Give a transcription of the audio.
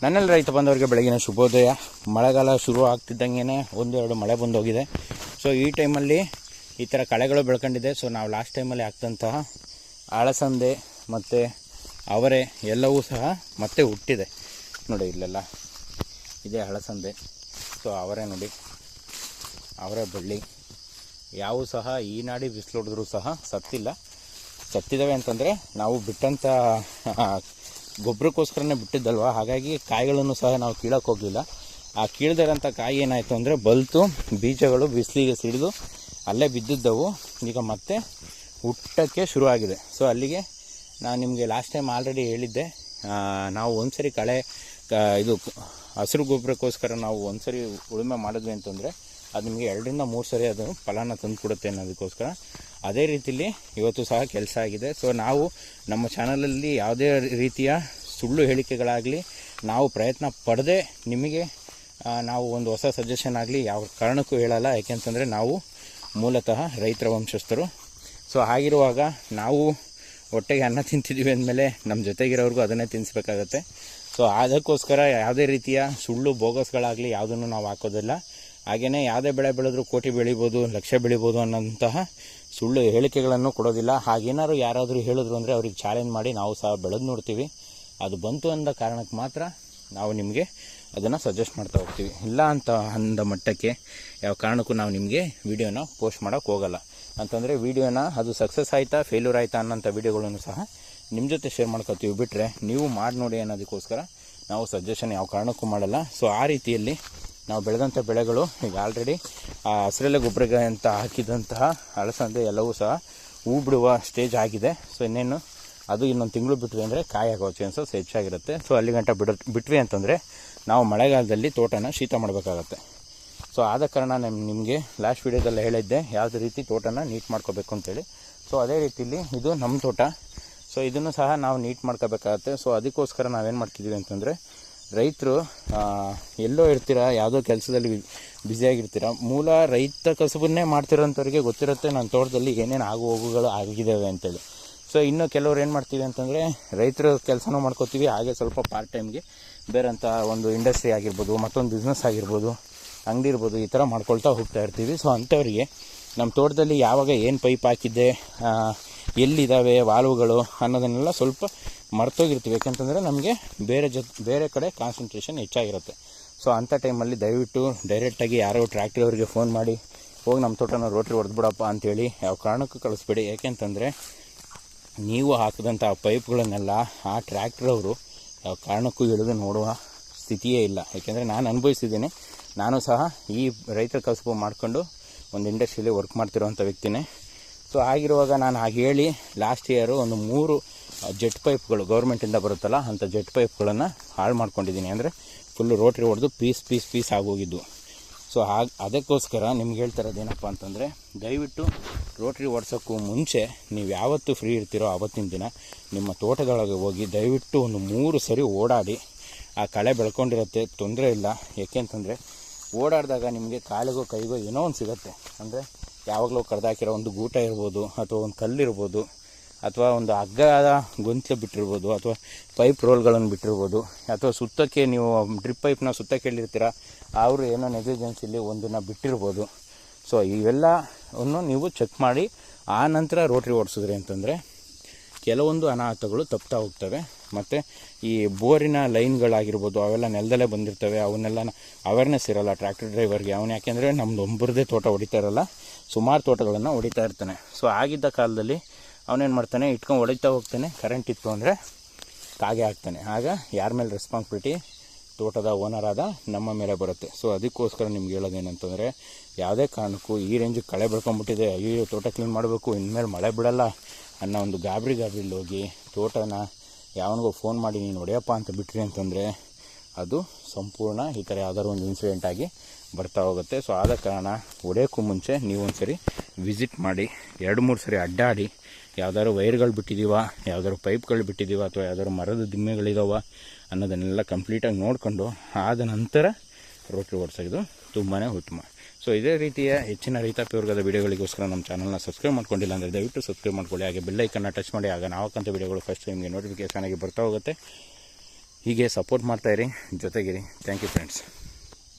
ನನ್ನೆಲ್ಲ ರೈತ ಬಂದವರಿಗೆ ಬೆಳಗಿನ ಶುಭೋದಯ. ಮಳೆಗಾಲ ಶುರು ಆಗ್ತಿದ್ದಂಗೆ ಒಂದೆರಡು ಮಳೆ ಬಂದೋಗಿದೆ. ಸೊ ಈ ಟೈಮಲ್ಲಿ ಈ ಥರ ಕಳೆಗಳು ಬೆಳ್ಕೊಂಡಿದೆ. ಸೊ ನಾವು ಲಾಸ್ಟ್ ಟೈಮಲ್ಲಿ ಹಾಕ್ದಂತಹ ಅಳಸಂದೆ ಮತ್ತು ಅವರೆ ಎಲ್ಲವೂ ಸಹ ಮತ್ತೆ ಹುಟ್ಟಿದೆ ನೋಡಿ. ಇಲ್ಲೆಲ್ಲ ಇದೆ ಅಳಸಂದೆ. ಸೊ ಅವರೆ ನೋಡಿ, ಅವರೆ ಬಳ್ಳಿ ಯಾವೂ ಸಹ ಈ ನಾಡಿ ಬಿಸಿಲೊಡಿದ್ರೂ ಸಹ ಸತ್ತಿದ್ದಾವೆ ಅಂತಂದರೆ ನಾವು ಬಿಟ್ಟಂಥ ಗೊಬ್ಬರಕ್ಕೋಸ್ಕರನೇ ಬಿಟ್ಟಿದ್ದಲ್ವ, ಹಾಗಾಗಿ ಕಾಯಿಗಳನ್ನು ಸಹ ನಾವು ಕೀಳಕ್ಕೆ ಹೋಗಲಿಲ್ಲ. ಆ ಕೀಳ್ದಿರೋಂಥ ಕಾಯಿ ಏನಾಯಿತು ಅಂದರೆ ಬಲ್ತು, ಬೀಜಗಳು ಬಿಸಿಲಿಗೆ ಸಿಡಿದು ಅಲ್ಲೇ ಬಿದ್ದಿದ್ದವು. ಈಗ ಮತ್ತೆ ಹುಟ್ಟಕ್ಕೆ ಶುರುವಾಗಿದೆ. ಸೊ ಅಲ್ಲಿಗೆ ನಾನು ನಿಮಗೆ ಲಾಸ್ಟ್ ಟೈಮ್ ಆಲ್ರೆಡಿ ಹೇಳಿದ್ದೆ, ನಾವು ಒಂದು ಸರಿ ಇದು ಹಸಿರು ಗೊಬ್ಬರಕ್ಕೋಸ್ಕರ ನಾವು ಒಂದು ಸರಿ ಉಳುಮೆ ಮಾಡಿದ್ವಿ ಅಂತಂದರೆ ಅದು ನಿಮಗೆ 2 ರಿಂದ 3 ಸರಿ ಅದು ಫಲನ ತಂದು ಕೊಡುತ್ತೆ ಅನ್ನೋದಕ್ಕೋಸ್ಕರ ಅದೇ ರೀತಿಯಲ್ಲಿ ಇವತ್ತು ಸಹ ಕೆಲಸ ಆಗಿದೆ. ಸೊ ನಾವು ನಮ್ಮ ಚಾನಲಲ್ಲಿ ಯಾವುದೇ ರೀತಿಯ ಸುಳ್ಳು ಹೇಳಿಕೆಗಳಾಗಲಿ ನಾವು ಪ್ರಯತ್ನ ಪಡದೆ ನಿಮಗೆ ನಾವು ಒಂದು ಹೊಸ ಸಜೆಷನ್ ಆಗಲಿ ಯಾವ ಕಾರಣಕ್ಕೂ ಹೇಳಲ್ಲ. ಯಾಕೆಂತಂದರೆ ನಾವು ಮೂಲತಃ ರೈತರ ವಂಶಸ್ಥರು. ಸೊ ಹಾಗಿರುವಾಗ ನಾವು ಹೊಟ್ಟೆಗೆ ಅನ್ನ ತಿಂತಿದ್ದೀವಿ ಅಂದಮೇಲೆ ನಮ್ಮ ಜೊತೆಗಿರೋರಿಗೂ ಅದನ್ನೇ ತಿನ್ನಿಸ್ಬೇಕಾಗತ್ತೆ. ಸೊ ಅದಕ್ಕೋಸ್ಕರ ಯಾವುದೇ ರೀತಿಯ ಸುಳ್ಳು ಬೋಗಸ್ಗಳಾಗಲಿ ಯಾವುದನ್ನು ನಾವು ಹಾಕೋದಿಲ್ಲ. ಹಾಗೆಯೇ ಯಾವುದೇ ಬೆಳೆ ಬೆಳೆದ್ರೂ ಕೋಟಿ ಬೆಳಿಬೋದು, ಲಕ್ಷ ಬೆಳಿಬೋದು ಅನ್ನೋಂತಹ ಸುಳ್ಳು ಹೇಳಿಕೆಗಳನ್ನು ಕೊಡೋದಿಲ್ಲ. ಹಾಗೇನಾದ್ರು ಯಾರಾದರೂ ಹೇಳಿದ್ರು ಅಂದರೆ ಅವ್ರಿಗೆ ಚಾಲೆಂಜ್ ಮಾಡಿ ನಾವು ಸಹ ಬೆಳೆದು ನೋಡ್ತೀವಿ. ಅದು ಬಂತು ಅಂದ ಕಾರಣಕ್ಕೆ ಮಾತ್ರ ನಾವು ನಿಮಗೆ ಅದನ್ನು ಸಜೆಸ್ಟ್ ಮಾಡ್ತಾ ಹೋಗ್ತೀವಿ. ಇಲ್ಲ ಅಂತ ಅಂದ ಮಟ್ಟಕ್ಕೆ ಯಾವ ಕಾರಣಕ್ಕೂ ನಾವು ನಿಮಗೆ ವೀಡಿಯೋನ ಪೋಸ್ಟ್ ಮಾಡೋಕ್ಕೆ ಹೋಗಲ್ಲ. ಅಂತಂದರೆ ವೀಡಿಯೋನ ಅದು ಸಕ್ಸಸ್ ಆಯಿತಾ ಫೇಲ್ಯೂರ್ ಆಯಿತಾ ಅನ್ನೋಂಥ ವೀಡಿಯೋಗಳನ್ನು ಸಹ ನಿಮ್ಮ ಜೊತೆ ಶೇರ್ ಮಾಡ್ಕೊತೀವಿ. ಬಿಟ್ಟರೆ ನೀವು ಮಾಡಿ ನೋಡಿ ಅನ್ನೋದಕ್ಕೋಸ್ಕರ ನಾವು ಸಜೆಷನ್ ಯಾವ ಕಾರಣಕ್ಕೂ ಮಾಡಲ್ಲ. ಸೊ ಆ ರೀತಿಯಲ್ಲಿ ನಾವು ಬೆಳೆದಂಥ ಬೆಳೆಗಳು ಈಗ ಆಲ್ರೆಡಿ ಹಸಿರೆಲೆ ಗೊಬ್ಬರ ಅಂತ ಹಾಕಿದಂತಹ ಅಳಸಂದೆ ಎಲ್ಲವೂ ಸಹ ಹೂ ಬಿಡುವ ಸ್ಟೇಜ್ ಆಗಿದೆ. ಸೊ ಇನ್ನೇನು ಅದು ಇನ್ನೊಂದು ತಿಂಗಳು ಬಿಟ್ವಿ ಅಂದರೆ ಕಾಯಿ ಆಗೋ ಚಾನ್ಸಸ್ ಹೆಚ್ಚಾಗಿರುತ್ತೆ. ಸೊ ಅಲ್ಲಿ ಗಂಟ ಬಿಟ್ವಿ ಅಂತಂದರೆ ನಾವು ಮಳೆಗಾಲದಲ್ಲಿ ತೋಟನ ಶೀತ ಮಾಡಬೇಕಾಗತ್ತೆ. ಸೊ ಆದ ಕಾರಣ ನಿಮಗೆ ಲಾಸ್ಟ್ ವೀಡಿಯೋದಲ್ಲಿ ಹೇಳಿದ್ದೆ ಯಾವುದೇ ರೀತಿ ತೋಟನ ನೀಟ್ ಮಾಡ್ಕೋಬೇಕು ಅಂತೇಳಿ. ಸೊ ಅದೇ ರೀತಿಯಲ್ಲಿ ಇದು ನಮ್ಮ ತೋಟ. ಸೊ ಇದನ್ನು ಸಹ ನಾವು ನೀಟ್ ಮಾಡ್ಕೋಬೇಕಾಗತ್ತೆ. ಸೊ ಅದಕ್ಕೋಸ್ಕರ ನಾವೇನು ಮಾಡ್ತಿದ್ದೀವಿ ಅಂತಂದರೆ, ರೈತರು ಎಲ್ಲೋ ಇರ್ತೀರ, ಯಾವುದೋ ಕೆಲಸದಲ್ಲಿ ಬ್ಯುಸಿಯಾಗಿರ್ತೀರ, ಮೂಲ ರೈತ ಕಸುಬನ್ನೇ ಮಾಡ್ತಿರೋಂಥವ್ರಿಗೆ ಗೊತ್ತಿರುತ್ತೆ ನನ್ನ ತೋಟದಲ್ಲಿ ಏನೇನು ಹೋಗುಗಳು ಆಗಿದ್ದಾವೆ ಅಂತೇಳಿ. ಸೊ ಇನ್ನು ಕೆಲವ್ರು ಏನು ಮಾಡ್ತೀವಿ ಅಂತಂದರೆ, ರೈತರ ಕೆಲಸನೂ ಮಾಡ್ಕೋತೀವಿ, ಹಾಗೆ ಸ್ವಲ್ಪ ಪಾರ್ಟ್ ಟೈಮ್ಗೆ ಬೇರೆಂಥ ಒಂದು ಇಂಡಸ್ಟ್ರಿ ಆಗಿರ್ಬೋದು, ಮತ್ತೊಂದು ಬಿಸ್ನೆಸ್ ಆಗಿರ್ಬೋದು, ಅಂಗಡಿ ಇರ್ಬೋದು, ಈ ಥರ ಮಾಡ್ಕೊಳ್ತಾ ಹೋಗ್ತಾ ಇರ್ತೀವಿ. ಸೊ ಅಂಥವರಿಗೆ ನಮ್ಮ ತೋಟದಲ್ಲಿ ಯಾವಾಗ ಏನು ಪೈಪ್ ಹಾಕಿದ್ದೆ, ಎಲ್ಲಿದ್ದಾವೆ ವಾಲ್ವ್ಗಳು ಅನ್ನೋದನ್ನೆಲ್ಲ ಸ್ವಲ್ಪ ಮರ್ತೋಗಿರ್ತೀವಿ. ಯಾಕೆಂತಂದರೆ ನಮಗೆ ಬೇರೆ ಕಡೆ ಕಾನ್ಸಂಟ್ರೇಷನ್ ಹೆಚ್ಚಾಗಿರುತ್ತೆ. ಸೊ ಅಂಥ ಟೈಮಲ್ಲಿ ದಯವಿಟ್ಟು ಡೈರೆಕ್ಟಾಗಿ ಯಾರೋ ಟ್ರ್ಯಾಕ್ಟ್ರವ್ರಿಗೆ ಫೋನ್ ಮಾಡಿ ಹೋಗಿ ನಮ್ಮ ತೋಟನ ರೋಟ್ರಿ ಹೊಡೆದ್ಬಿಡಪ್ಪ ಅಂಥೇಳಿ ಯಾವ ಕಾರಣಕ್ಕೂ ಕಳಿಸ್ಬೇಡಿ. ಯಾಕೆಂತಂದರೆ ನೀವು ಹಾಕಿದಂಥ ಪೈಪ್ಗಳನ್ನೆಲ್ಲ ಆ ಟ್ರ್ಯಾಕ್ಟ್ರವರು ಯಾವ ಕಾರಣಕ್ಕೂ ಇಳಿದು ನೋಡುವ ಸ್ಥಿತಿಯೇ ಇಲ್ಲ. ಯಾಕೆಂದರೆ ನಾನು ಅನುಭವಿಸಿದ್ದೀನಿ. ನಾನು ಸಹ ಈ ರೈತರ ಕಸುಬು ಮಾಡಿಕೊಂಡು ಒಂದು ಇಂಡಸ್ಟ್ರಿಯಲ್ಲಿ ವರ್ಕ್ ಮಾಡ್ತಿರೋವಂಥ ವ್ಯಕ್ತಿನೇ. ಸೊ ಆಗಿರುವಾಗ ನಾನು ಹಾಗೆ ಹೇಳಿ ಲಾಸ್ಟ್ ಇಯರು ಒಂದು 3 ಜೆಟ್ ಪೈಪ್ಗಳು ಗೌರ್ಮೆಂಟಿಂದ ಬರುತ್ತಲ್ಲ ಅಂಥ ಜೆಟ್ ಪೈಪ್ಗಳನ್ನು ಹಾಳು ಮಾಡ್ಕೊಂಡಿದ್ದೀನಿ. ಅಂದರೆ ಫುಲ್ಲು ರೋಟ್ರಿ ಹೊಡೆದು ಪೀಸ್ ಆಗೋಗಿದ್ದು. ಸೊ ಅದಕ್ಕೋಸ್ಕರ ನಿಮ್ಗೆ ಹೇಳ್ತಾ ಇರೋದೇನಪ್ಪ ಅಂತಂದರೆ, ದಯವಿಟ್ಟು ರೋಟ್ರಿ ಓಡಿಸೋಕ್ಕೂ ಮುಂಚೆ ನೀವು ಯಾವತ್ತು ಫ್ರೀ ಇರ್ತೀರೋ ಆವತ್ತಿನ ದಿನ ನಿಮ್ಮ ತೋಟದೊಳಗೆ ಹೋಗಿ ದಯವಿಟ್ಟು ಒಂದು 3 ಸರಿ ಓಡಾಡಿ. ಆ ಕಳೆ ಬೆಳ್ಕೊಂಡಿರುತ್ತೆ, ತೊಂದರೆ ಇಲ್ಲ. ಏಕೆಂತಂದರೆ ಓಡಾಡಿದಾಗ ನಿಮಗೆ ಕಾಲಿಗೋ ಕೈಗೋ ಏನೋ ಒಂದು ಸಿಗುತ್ತೆ. ಅಂದರೆ ಯಾವಾಗಲೂ ಕಡ್ದಾಕಿರೋ ಒಂದು ಗೂಟ ಇರ್ಬೋದು, ಅಥವಾ ಒಂದು ಕಲ್ಲಿರ್ಬೋದು, ಅಥವಾ ಒಂದು ಹಗ್ಗದ ಗೊಂತಲು ಬಿಟ್ಟಿರ್ಬೋದು, ಅಥವಾ ಪೈಪ್ ರೋಲ್ಗಳನ್ನು ಬಿಟ್ಟಿರ್ಬೋದು, ಅಥವಾ ಸುತ್ತಕ್ಕೆ ನೀವು ಡ್ರಿಪ್ ಪೈಪ್ನ ಸುತ್ತಕ್ಕೆ ಹೇಳಿರ್ತೀರ, ಅವರು ಏನೋ ನೆಗ್ಲಿಜೆನ್ಸಿಲಿ ಒಂದನ್ನು ಬಿಟ್ಟಿರ್ಬೋದು. ಸೊ ಇವೆಲ್ಲವನ್ನು ನೀವು ಚೆಕ್ ಮಾಡಿ ಆ ನಂತರ ರೋಟ್ರಿ ಓಡಿಸಿದ್ರಿ ಅಂತಂದರೆ ಕೆಲವೊಂದು ಅನಾಹುತಗಳು ತಪ್ತಾ ಹೋಗ್ತವೆ. ಮತ್ತು ಈ ಬೋರಿನ ಲೈನ್ಗಳಾಗಿರ್ಬೋದು ಅವೆಲ್ಲ ನೆಲದಲ್ಲೇ ಬಂದಿರ್ತವೆ. ಅವನ್ನೆಲ್ಲ ಅವೇರ್ನೆಸ್ ಇರೋಲ್ಲ ಟ್ರ್ಯಾಕ್ಟರ್ ಡ್ರೈವರ್ಗೆ. ಅವನು ಯಾಕೆಂದರೆ ನಮ್ಮದು ಒಬ್ಬರದೇ ತೋಟ ಹೊಡಿತಾ ಇರೋಲ್ಲ, ಸುಮಾರು ತೋಟಗಳನ್ನು ಹೊಡಿತಾ ಇರ್ತಾನೆ. ಸೊ ಆಗಿದ್ದ ಕಾಲದಲ್ಲಿ ಅವನೇನು ಮಾಡ್ತಾನೆ, ಇಟ್ಕೊಂಡು ಹೊಡಿತಾ ಹೋಗ್ತಾನೆ. ಕರೆಂಟ್ ಇತ್ತು ಅಂದರೆ ಕಾಗೆ ಹಾಕ್ತಾನೆ. ಆಗ ಯಾರ ಮೇಲೆ ರೆಸ್ಪಾನ್ಸಿಬಿಲಿಟಿ? ತೋಟದ ಓನರಾದ ನಮ್ಮ ಮೇಲೆ ಬರುತ್ತೆ. ಸೊ ಅದಕ್ಕೋಸ್ಕರ ನಿಮ್ಗೆ ಹೇಳೋದೇನಂತಂದರೆ, ಯಾವುದೇ ಕಾರಣಕ್ಕೂ ಈ ರೇಂಜಿಗೆ ಕಳೆ ಬೆಳ್ಕೊಂಬಿಟ್ಟಿದೆ, ಅಯ್ಯೋ ತೋಟ ಕ್ಲೀನ್ ಮಾಡಬೇಕು, ಇನ್ಮೇಲೆ ಮಳೆ ಬಿಡಲ್ಲ ಅನ್ನೋ ಒಂದು ಗಾಬರಿಲಿ ಹೋಗಿ ತೋಟನ ಯಾವನಿಗೂ ಫೋನ್ ಮಾಡಿ ನೀನು ಹೊಡೆಯಪ್ಪ ಅಂತ ಬಿಟ್ರಿ ಅಂತಂದರೆ ಅದು ಸಂಪೂರ್ಣ ಈ ಥರ ಯಾವ್ದಾದ್ರು ಒಂದು ಇನ್ಸಿಡೆಂಟ್ ಆಗಿ ಬರ್ತಾ ಹೋಗುತ್ತೆ. ಸೊ ಆದ ಕಾರಣ ಹೊಡೆಯೋಕ್ಕೂ ಮುಂಚೆ ನೀವು ಒಂದು ಸರಿ ವಿಸಿಟ್ ಮಾಡಿ, 2-3 ಸರಿ ಅಡ್ಡಾಡಿ, ಯಾವ್ದಾದ್ರು ವೈರ್ಗಳು ಬಿಟ್ಟಿದ್ದೀವ, ಯಾವ್ದಾದ್ರು ಪೈಪ್ಗಳು ಬಿಟ್ಟಿದ್ದೀವ, ಅಥವಾ ಯಾವ್ದಾದ್ರು ಮರದ ದಿಮ್ಮೆಗಳಿದಾವ ಅನ್ನೋದನ್ನೆಲ್ಲ ಕಂಪ್ಲೀಟಾಗಿ ನೋಡಿಕೊಂಡು ಆದ ನಂತರ ರೋಟ್ರಿ ಓಡಿಸೋದು ತುಂಬಾ ಉತ್ತಮ. ಸೊ ಇದೇ ರೀತಿಯ ಹೆಚ್ಚಿನ ರೈತಾಪಿ ವೀಡಿಯೋಗಳಿಗೋಸ್ಕರ ನಮ್ಮ ಚಾನಲ್ನ ಸಬ್ಸ್ಕ್ರೈಬ್ ಮಾಡ್ಕೊಂಡಿಲ್ಲ ಅಂದರೆ ದಯವಿಟ್ಟು ಸಬ್ಸ್ಕ್ರೈಬ್ ಮಾಡ್ಕೊಳ್ಳಿ. ಹಾಗೆ ಬೆಲ್ ಐಕನ್ನ ಟಚ್ ಮಾಡಿ. ಆಗ ನಾವು ಹಾಕಂಥ ವೀಡಿಯೋಗಳು ಫಸ್ಟ್ ನಿಮಗೆ ನೋಟಿಫಿಕೇಷನ್ ಆಗಿ ಬರ್ತಾ ಹೋಗುತ್ತೆ. ಹೀಗೆ ಸಪೋರ್ಟ್ ಮಾಡ್ತಾಯಿರಿ, ಜೊತೆಗಿರಿ. Thank you friends.